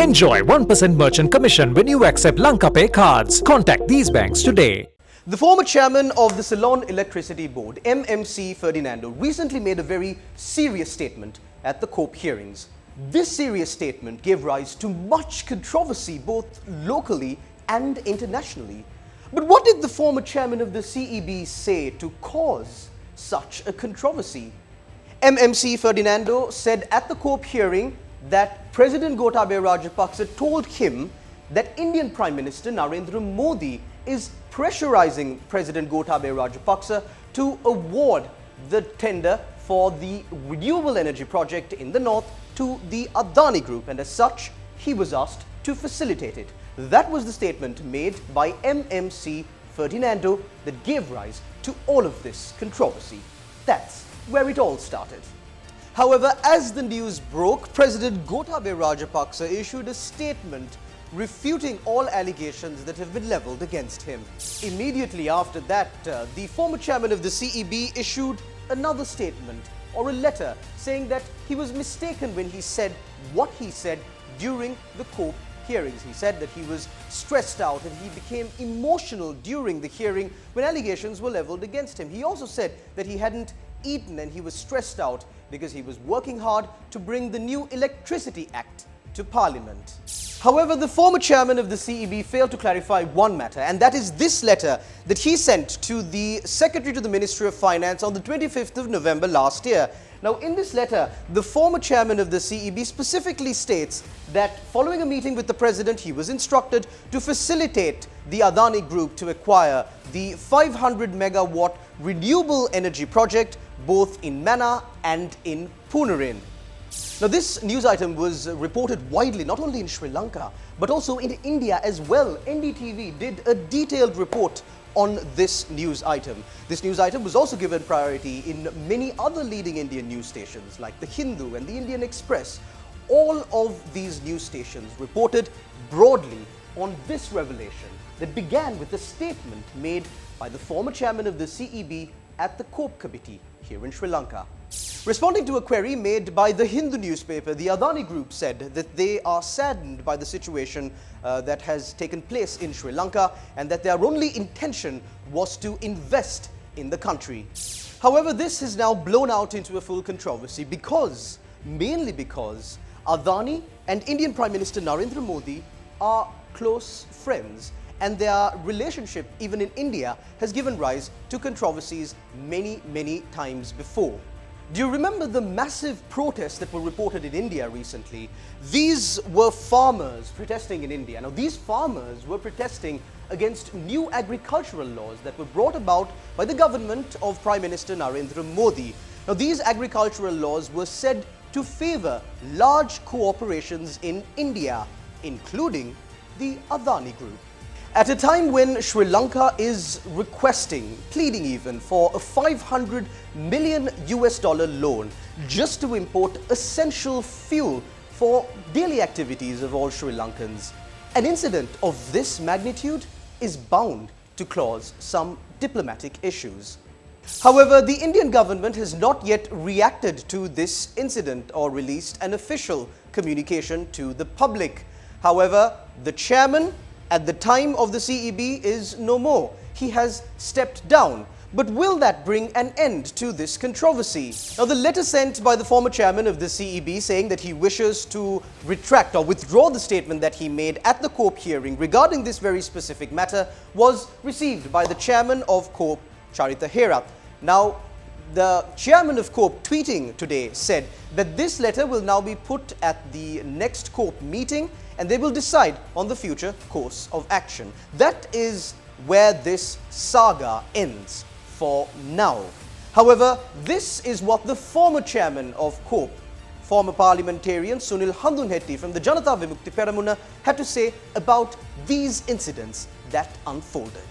Enjoy 1% merchant commission when you accept Lanka Pay cards. Contact these banks today. The former chairman of the Ceylon Electricity Board, MMC Ferdinando, recently made a very serious statement at the COPE hearings. This serious statement gave rise to much controversy both locally and internationally. But what did the former chairman of the CEB say to cause such a controversy? MMC Ferdinando said at the COPE hearing that President Gotabaya Rajapaksa told him that Indian Prime Minister Narendra Modi is pressurizing President Gotabaya Rajapaksa to award the tender for the renewable energy project in the north to the Adani Group, and as such, he was asked to facilitate it. That was the statement made by MMC Ferdinando that gave rise to all of this controversy. That's where it all started. However, as the news broke, President Gotabaya Rajapaksa issued a statement refuting all allegations that have been leveled against him. Immediately after that, the former chairman of the CEB issued another statement or a letter saying that he was mistaken when he said what he said during the COPE hearings. He said that he was stressed out and he became emotional during the hearing when allegations were leveled against him. He also said that he hadn't eaten and he was stressed out because he was working hard to bring the new Electricity Act to Parliament. However, the former chairman of the CEB failed to clarify one matter, and that is this letter that he sent to the Secretary to the Ministry of Finance on the 25th of November last year. Now, in this letter, the former chairman of the CEB specifically states that following a meeting with the president, he was instructed to facilitate the Adani Group to acquire the 500 megawatt renewable energy project both in Manna and in Punarin. Now, this news item was reported widely not only in Sri Lanka but also in India as well. NDTV did a detailed report on this news item. This news item was also given priority in many other leading Indian news stations like The Hindu and The Indian Express. All of these news stations reported broadly on this revelation that began with a statement made by the former chairman of the CEB at the COPE committee here in Sri Lanka. Responding to a query made by the Hindu newspaper, the Adani Group said that they are saddened by the situation that has taken place in Sri Lanka and that their only intention was to invest in the country. However, this has now blown out into a full controversy mainly because Adani and Indian Prime Minister Narendra Modi are close friends, and their relationship, even in India, has given rise to controversies many times before. Do you remember the massive protests that were reported in India recently? These were farmers protesting in India. Now, these farmers were protesting against new agricultural laws that were brought about by the government of Prime Minister Narendra Modi. Now, these agricultural laws were said to favor large corporations in India, including the Adani Group. At a time when Sri Lanka is requesting, pleading even, for a $500 million loan just to import essential fuel for daily activities of all Sri Lankans, an incident of this magnitude is bound to cause some diplomatic issues. However, the Indian government has not yet reacted to this incident or released an official communication to the public. However, the chairman at the time of the CEB is no more. He has stepped down. But will that bring an end to this controversy? Now, the letter sent by the former chairman of the CEB saying that he wishes to retract or withdraw the statement that he made at the COPE hearing regarding this very specific matter was received by the chairman of COPE, Charita Herath. Now, the chairman of COPE tweeting today said that this letter will now be put at the next COPE meeting and they will decide on the future course of action. That is where this saga ends for now. However, this is what the former chairman of COPE, former parliamentarian Sunil Handunhetty from the Janata Vimukti Peramuna, had to say about these incidents that unfolded.